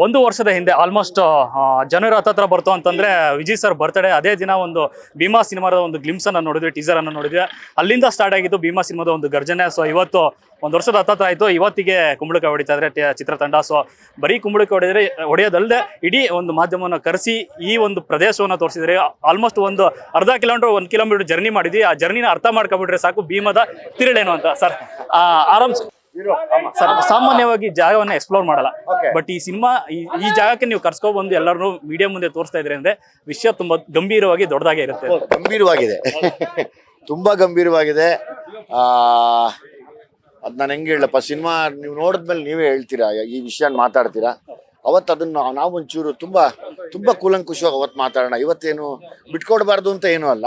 ಒಂದು ವರ್ಷದ ಹಿಂದೆ ಆಲ್ಮೋಸ್ಟ್ ಜನವರಿ ಹತ್ತತ್ರ ಬರ್ತು ಅಂತಂದ್ರೆ ವಿಜಯ್ ಸರ್ ಬರ್ತ್ಡೇ ಅದೇ ದಿನ ಒಂದು ಭೀಮಾ ಸಿನಿಮಾದ ಒಂದು ಗ್ಲಿಮ್ಸ್ ಅನ್ನು ನೋಡಿದ್ವಿ, ಟೀಸರ್ ಅನ್ನು ನೋಡಿದ್ವಿ. ಅಲ್ಲಿಂದ ಸ್ಟಾರ್ಟ್ ಆಗಿದ್ದು ಭೀಮಾ ಸಿನಿಮಾದ ಒಂದು ಗರ್ಜನೆ. ಸೊ ಇವತ್ತು ಒಂದು ವರ್ಷದ ಹತ್ತತ್ರ ಆಯ್ತು. ಇವತ್ತಿಗೆ ಕುಂಬಳಕಾಯಿ ಹೊಡಿತಾ ಇದ್ರೆ ಚಿತ್ರತಂಡ. ಸೊ ಬರೀ ಕುಂಬಳಕಾಯಿ ಹೊಡೆಯೋದಲ್ಲದೆ ಇಡೀ ಒಂದು ಮಾಧ್ಯಮವನ್ನು ಕರೆಸಿ ಈ ಒಂದು ಪ್ರದೇಶವನ್ನು ತೋರಿಸಿದ್ರೆ ಆಲ್ಮೋಸ್ಟ್ ಒಂದು ಅರ್ಧ ಕಿಲೋಮೀಟರ್ 1 ಕಿಲೋಮೀಟರ್ ಜರ್ನಿ ಮಾಡಿದ್ವಿ. ಆ ಜರ್ನಿನ ಅರ್ಥ ಮಾಡ್ಕೊಂಡ್ಬಿಟ್ರೆ ಸಾಕು ಭೀಮದ ತಿರುಳೇನು ಅಂತ. ಸರ್ ಆರಾಮ್ ಸರ್, ಸಾಮಾನ್ಯವಾಗಿ ಜಾಗವನ್ನ ಎಕ್ಸ್ಪ್ಲೋರ್ ಮಾಡಲ್ಲ, ಬಟ್ ಈ ಸಿನಿಮಾ ಈ ಜಾಗಕ್ಕೆ ನೀವು ಕರ್ಸ್ಕೊಂಡ್ ಬಂದು ಎಲ್ಲರೂ ಮೀಡಿಯಾ ಮುಂದೆ ತೋರಿಸ್ತಾ ಇದ್ರೆ ಅಂದ್ರೆ ವಿಷಯ ತುಂಬಾ ಗಂಭೀರವಾಗಿ ದೊಡ್ಡದಾಗೆ ಇರುತ್ತೆ. ಗಂಭೀರವಾಗಿದೆ, ತುಂಬಾ ಗಂಭೀರವಾಗಿದೆ. ಅದ್ ನಾನು ಹೆಂಗೆ ಹೇಳಪ್ಪ, ಸಿನಿಮಾ ನೀವು ನೋಡಿದ್ಮೇಲೆ ನೀವೇ ಹೇಳ್ತೀರಾ, ಈ ವಿಷಯ ಮಾತಾಡ್ತೀರಾ. ಅವತ್ತು ಅದನ್ನ ನಾವು ಒಂಚೂರು ತುಂಬಾ ತುಂಬಾ ಕೂಲಂಕುಷವಾಗಿ ಅವತ್ತು ಮಾತಾಡೋಣ. ಇವತ್ತೇನು ಬಿಟ್ಕೊಡ್ಬಾರ್ದು ಅಂತ ಏನೂ ಅಲ್ಲ,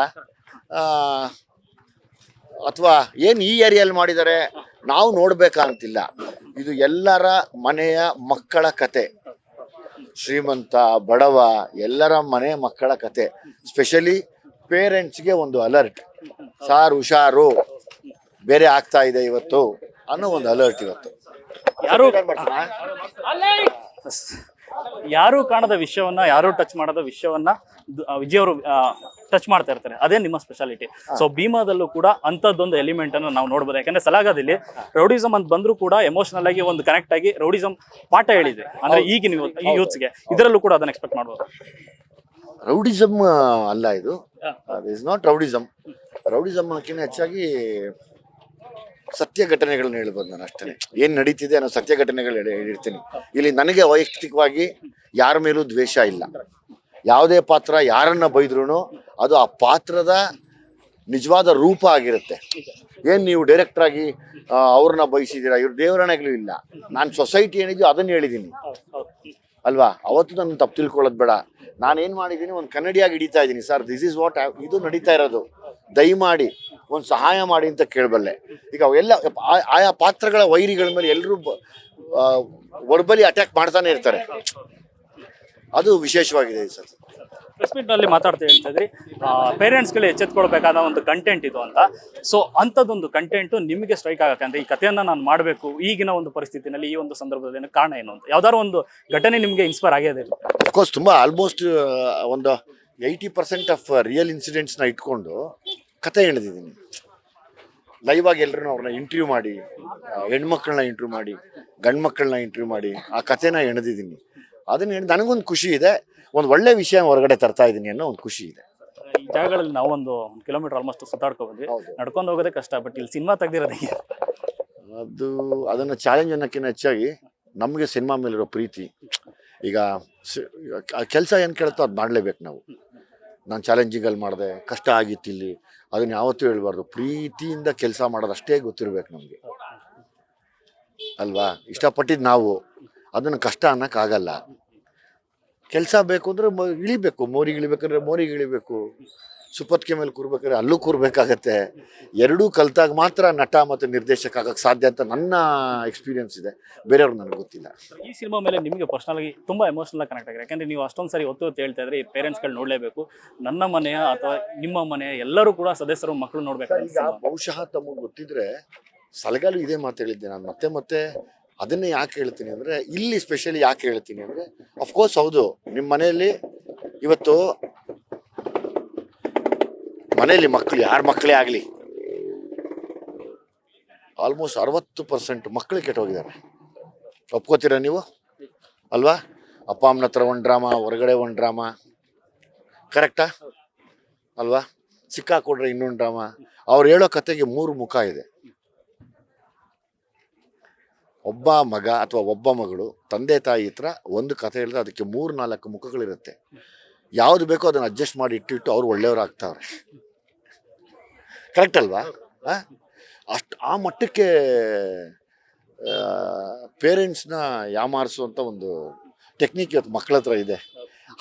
ಅಥವಾ ಏನು ಈ ಏರಿಯಲ್ಲಿ ಮಾಡಿದ್ದಾರೆ ನಾವು ನೋಡ್ಬೇಕಂತಿಲ್ಲ. ಇದು ಎಲ್ಲರ ಮನೆಯ ಮಕ್ಕಳ ಕತೆ, ಶ್ರೀಮಂತ ಬಡವ ಎಲ್ಲರ ಮನೆ ಮಕ್ಕಳ ಕತೆ. ಸ್ಪೆಷಲಿ ಪೇರೆಂಟ್ಸ್ಗೆ ಒಂದು ಅಲರ್ಟ್, ಸಾರ್ ಹುಷಾರು, ಬೇರೆ ಆಗ್ತಾ ಇದೆ ಇವತ್ತು ಅನ್ನೋ ಒಂದು ಅಲರ್ಟ್ ಇವತ್ತು. ಯಾರು ಕಾಣದ ವಿಷಯವನ್ನ, ಯಾರು ಟಚ್ ಮಾಡದ ವಿಷಯವನ್ನ ವಿಜಯ್ ಅವರು ಟಚ್ ಮಾಡ್ತಾ ಇರ್ತಾರೆ. ಅದೇ ನಿಮ್ಮ ಸ್ಪೆಷಾಲಿಟಿ. ಸೊ ಭೀಮಾದಲ್ಲೂ ಕೂಡ ಅಂತದ್ದೊಂದು ಎಲಿಮೆಂಟ್ ಅನ್ನು ನಾವು ನೋಡ್ಬೋದು. ಯಾಕಂದ್ರೆ ಸಲಾಗದಲ್ಲಿ ರೌಡಿಸಮ್ ಅಂತ ಬಂದ್ರು ಕೂಡ ಎಮೋಷನಲ್ ಆಗಿ ಒಂದು ಕನೆಕ್ಟ್ ಆಗಿ ರೌಡಿಸಮ್ ಪಾಠ ಹೇಳಿದೆ ಅಂದ್ರೆ ಈಗಿನ ಯೂತ್ಸ್ಗೆ. ಇದರಲ್ಲೂ ಕೂಡ ಅದನ್ನ ಎಕ್ಸ್ಪೆಕ್ಟ್ ಮಾಡ್ಬೋದು. ರೌಡಿಸಮ್ ಅಲ್ಲ ಇದು, ಇಸ್ ನಾಟ್ ರೌಡಿಸಮ್. ರೌಡಿಸಮ್ ಅನ್ನೋಕ್ಕಿಂತ ಹೆಚ್ಚಾಗಿ ಸತ್ಯ ಘಟನೆಗಳನ್ನ ಹೇಳ್ಬೋದು. ನಾನು ಅಷ್ಟೇ ಏನ್ ನಡೀತಿದೆ ಅನ್ನೋ ಸತ್ಯ ಘಟನೆಗಳು ಹೇಳಿರ್ತೀನಿ. ಇಲ್ಲಿ ನನಗೆ ವೈಯಕ್ತಿಕವಾಗಿ ಯಾರ ಮೇಲೂ ದ್ವೇಷ ಇಲ್ಲ. ಯಾವುದೇ ಪಾತ್ರ ಯಾರನ್ನ ಬೈದ್ರೂ ಅದು ಆ ಪಾತ್ರದ ನಿಜವಾದ ರೂಪ ಆಗಿರುತ್ತೆ. ಏನ್ ನೀವು ಡೈರೆಕ್ಟರ್ ಆಗಿ ಅವ್ರನ್ನ ಬಯಸಿದ್ದೀರಾ, ಇವ್ರ ದೇವರಣೆಗಳು ಇಲ್ಲ. ನಾನು ಸೊಸೈಟಿ ಏನಿದೆಯೋ ಅದನ್ನ ಹೇಳಿದ್ದೀನಿ ಅಲ್ವಾ. ಅವತ್ತು ನನ್ನ ತಪ್ಪು ತಿಳ್ಕೊಳ್ಳೋದು ಬೇಡ. ನಾನೇನ್ ಮಾಡಿದ್ದೀನಿ, ಒಂದು ಕನ್ನಡಿಯಾಗಿ ಹಿಡಿತಾ ಇದ್ದೀನಿ. ಸರ್, ದಿಸ್ ಇಸ್ ವಾಟ್ ಇದು ನಡೀತಾ ಇರೋದು, ದಯಮಾಡಿ ಒಂದು ಸಹಾಯ ಮಾಡಿ ಅಂತ ಕೇಳಬಲ್ಲೆ. ಈಗ ಅವೆಲ್ಲ ಆಯಾ ಪಾತ್ರಗಳ ವೈರಿಗಳ ಮೇಲೆ ಎಲ್ಲರೂ ವರ್ಬಲಿ ಅಟ್ಯಾಕ್ ಮಾಡ್ತಾನೆ ಇರ್ತಾರೆ. ಅದು ವಿಶೇಷವಾಗಿದೆ ಸರ್. ಪ್ರೆಸ್ ಮೀಟ್ ನಲ್ಲಿ ಮಾತಾಡ್ತಾ ಹೇಳ್ತಾ ಇದ್ರಿ ಪೇರೆಂಟ್ಸ್ಗಳು ಎಚ್ಚೆತ್ಕೊಳ್ಬೇಕಾದ ಒಂದು ಕಂಟೆಂಟ್ ಇದು ಅಂತ. ಸೊ ಅಂಥದ್ದೊಂದು ಕಂಟೆಂಟ್ ನಿಮಗೆ ಸ್ಟ್ರೈಕ್ ಆಗಕ್ಕೆ ಅಂದ್ರೆ ಈ ಕಥೆಯನ್ನ ನಾನು ಮಾಡಬೇಕು ಈಗಿನ ಒಂದು ಪರಿಸ್ಥಿತಿನಲ್ಲಿ, ಈ ಒಂದು ಸಂದರ್ಭದಲ್ಲಿ ಕಾರಣ ಏನು ಅಂತ ಯಾವ್ದಾದ್ರು ಒಂದು ಘಟನೆ ನಿಮಗೆ ಇನ್ಸ್ಪೈರ್ ಆಗಿದೆ? ಅಫ್ಕೋರ್ಸ್ ತುಂಬಾ ಆಲ್ಮೋಸ್ಟ್ ಒಂದು 80% ಆಫ್ ರಿಯಲ್ ಇನ್ಸಿಡೆಂಟ್ಸ್ನ ಇಟ್ಕೊಂಡು ಕತೆ ಹೇಳಿದ್ದೀನಿ. ಲೈವ್ ಆಗಿ ಎಲ್ಲರೂ ಅವ್ರನ್ನ ಇಂಟರ್ವ್ಯೂ ಮಾಡಿ, ಹೆಣ್ಮಕ್ಳನ್ನ ಇಂಟರ್ವ್ಯೂ ಮಾಡಿ, ಗಂಡು ಮಕ್ಕಳನ್ನ ಇಂಟರ್ವ್ಯೂ ಮಾಡಿ ಆ ಕತೆನ ಎಣೆದಿದ್ದೀನಿ. ಅದನ್ನ ನನಗೊಂದು ಖುಷಿ ಇದೆ, ಒಂದು ಒಳ್ಳೆ ವಿಷಯ ಹೊರಗಡೆ ತರ್ತಾ ಇದ್ದೀನಿ ಅನ್ನೋ ಒಂದು ಖುಷಿ ಇದೆ. ಈ ಜಾಗಗಳಲ್ಲಿ ನಾವು ಒಂದು ಕಿಲೋಮೀಟರ್ ಆಲ್ಮೋಸ್ಟ್ ಸುತ್ತಾಡ್ಕೊ ಬಂದ್ವಿ. ನಡ್ಕೊಂಡು ಹೋಗೋದೇ ಕಷ್ಟ, ಬಟ್ ಇಲ್ಲಿ ಸಿನಿಮಾ ತೆಗ್ದಿರೋದೇ ಅದು ಅದನ್ನ ಚಾಲೆಂಜ್ ಅನ್ನೋಕ್ಕಿಂತ ಹೆಚ್ಚಾಗಿ ನಮಗೆ ಸಿನಿಮಾ ಮೇಲಿರೋ ಪ್ರೀತಿ. ಈಗ ಕೆಲಸ ಏನು ಕೇಳುತ್ತೋ ಅದು ಮಾಡಲೇಬೇಕು ನಾವು. ನಾನು ಚಾಲೆಂಜಿಂಗಲ್ಲಿ ಮಾಡಿದೆ, ಕಷ್ಟ ಆಗಿತ್ತು ಇಲ್ಲಿ, ಅದನ್ನ ಯಾವತ್ತೂ ಹೇಳ್ಬಾರ್ದು. ಪ್ರೀತಿಯಿಂದ ಕೆಲಸ ಮಾಡೋದಷ್ಟೇ ಗೊತ್ತಿರ್ಬೇಕು ನಮಗೆ ಅಲ್ವಾ. ಇಷ್ಟಪಟ್ಟಿದ್ದು ನಾವು ಅದನ್ನು ಕಷ್ಟ ಅನ್ನೋಕ್ಕಾಗಲ್ಲ. ಕೆಲಸ ಬೇಕು ಅಂದರೆ ಇಳಿಬೇಕು, ಮೋರಿಗೆ ಇಳಿಬೇಕಾದ್ರೆ ಮೋರಿಗೆ ಇಳಿಬೇಕು, ಸುಪ್ಪತ್ತಿಗೆ ಮೇಲೆ ಕೂರ್ಬೇಕಾದ್ರೆ ಅಲ್ಲೂ ಕೂರ್ಬೇಕಾಗತ್ತೆ. ಎರಡೂ ಕಲ್ತಾಗ ಮಾತ್ರ ನಟ ಮತ್ತು ನಿರ್ದೇಶಕ ಆಗಕ್ಕೆ ಸಾಧ್ಯ ಅಂತ ನನ್ನ ಎಕ್ಸ್ಪೀರಿಯನ್ಸ್ ಇದೆ. ಬೇರೆಯವ್ರಿಗೆ ನನಗೆ ಗೊತ್ತಿಲ್ಲ. ಈ ಸಿನಿಮಾ ಮೇಲೆ ನಿಮಗೆ ಪರ್ಸನಲ್ ಆಗಿ ತುಂಬಾ ಎಮೋಷನಲ್ ಕನೆಕ್ಟ್ ಆಗಿದೆ. ಯಾಕಂದ್ರೆ ನೀವು ಅಷ್ಟೊಂದು ಸಾರಿ ಹೊತ್ತು ಹೇಳ್ತಾ ಇದ್ರೆ ಈ ಪೇರೆಂಟ್ಸ್ಗಳು ನೋಡಲೇಬೇಕು, ನನ್ನ ಮನೆಯ ಅಥವಾ ನಿಮ್ಮ ಮನೆಯ ಎಲ್ಲರೂ ಕೂಡ ಸದಸ್ಯರು ಮಕ್ಕಳು ನೋಡ್ಬೇಕು. ಬಹುಶಃ ತಮಗೆ ಗೊತ್ತಿದ್ರೆ ಸಲಗಾಲು ಇದೇ ಮಾತು ಹೇಳಿದ್ದೆ ನಾನು. ಮತ್ತೆ ಮತ್ತೆ ಅದನ್ನೇ ಯಾಕೆ ಹೇಳ್ತೀನಿ ಅಂದರೆ, ಇಲ್ಲಿ ಸ್ಪೆಷಲಿ ಯಾಕೆ ಹೇಳ್ತೀನಿ ಅಂದರೆ, ಅಫ್ಕೋರ್ಸ್ ಹೌದು, ನಿಮ್ಮ ಮನೆಯಲ್ಲಿ ಇವತ್ತು ಮನೆಯಲ್ಲಿ ಮಕ್ಕಳು ಯಾರ ಮಕ್ಕಳೇ ಆಗಲಿ ಆಲ್ಮೋಸ್ಟ್ 60% ಮಕ್ಕಳು ಕೆಟ್ಟೋಗಿದ್ದಾರೆ. ಒಪ್ಕೋತೀರಾ ನೀವು ಅಲ್ವಾ? ಅಪ್ಪ ಅಮ್ಮನ ಹತ್ರ ಒಂದು ಡ್ರಾಮಾ, ಹೊರಗಡೆ ಒಂದು ಡ್ರಾಮಾ, ಕರೆಕ್ಟಾ ಅಲ್ವಾ? ಸಿಕ್ಕಾಕೊಡ್ರೆ ಇನ್ನೊಂದು ಡ್ರಾಮಾ. ಅವ್ರು ಹೇಳೋ ಕತೆಗೆ 3 ಮುಖ ಇದೆ. ಒಬ್ಬ ಮಗ ಅಥವಾ ಒಬ್ಬ ಮಗಳು ತಂದೆ ತಾಯಿ ಹತ್ರ ಒಂದು ಕತೆ ಹೇಳಿದ್ರೆ ಅದಕ್ಕೆ 3-4 ಮುಖಗಳಿರುತ್ತೆ. ಯಾವುದು ಬೇಕೋ ಅದನ್ನು ಅಡ್ಜಸ್ಟ್ ಮಾಡಿ ಇಟ್ಟು ಅವ್ರು ಒಳ್ಳೆಯವ್ರು ಆಗ್ತಾವ್ರೆ. ಕರೆಕ್ಟ್ ಅಲ್ವಾ? ಅಷ್ಟು ಆ ಮಟ್ಟಕ್ಕೆ ಪೇರೆಂಟ್ಸ್ನ ಯಾಮಾರಿಸುವಂಥ ಒಂದು ಟೆಕ್ನಿಕ್ ಇವತ್ತು ಮಕ್ಕಳ ಹತ್ರ ಇದೆ.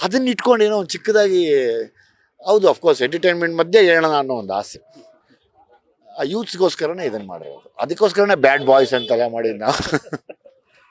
ಅದನ್ನ ಇಟ್ಕೊಂಡು ಏನೋ ಒಂದು ಚಿಕ್ಕದಾಗಿ, ಹೌದು ಅಫ್ಕೋರ್ಸ್ ಎಂಟರ್ಟೈನ್ಮೆಂಟ್ ಮಧ್ಯೆ ಹೇಳೋಣ ಅನ್ನೋ ಒಂದು ಆಸೆ. ಆ ಯೂತ್ಸ್ಗೋಸ್ಕರನೇ ಇದನ್ನು ಮಾಡಿರೋದು. ಅದಕ್ಕೋಸ್ಕರನೇ ಬ್ಯಾಡ್ ಬಾಯ್ಸ್ ಅಂತೆಲ್ಲ ಮಾಡಿದ್ದು ನಾವು.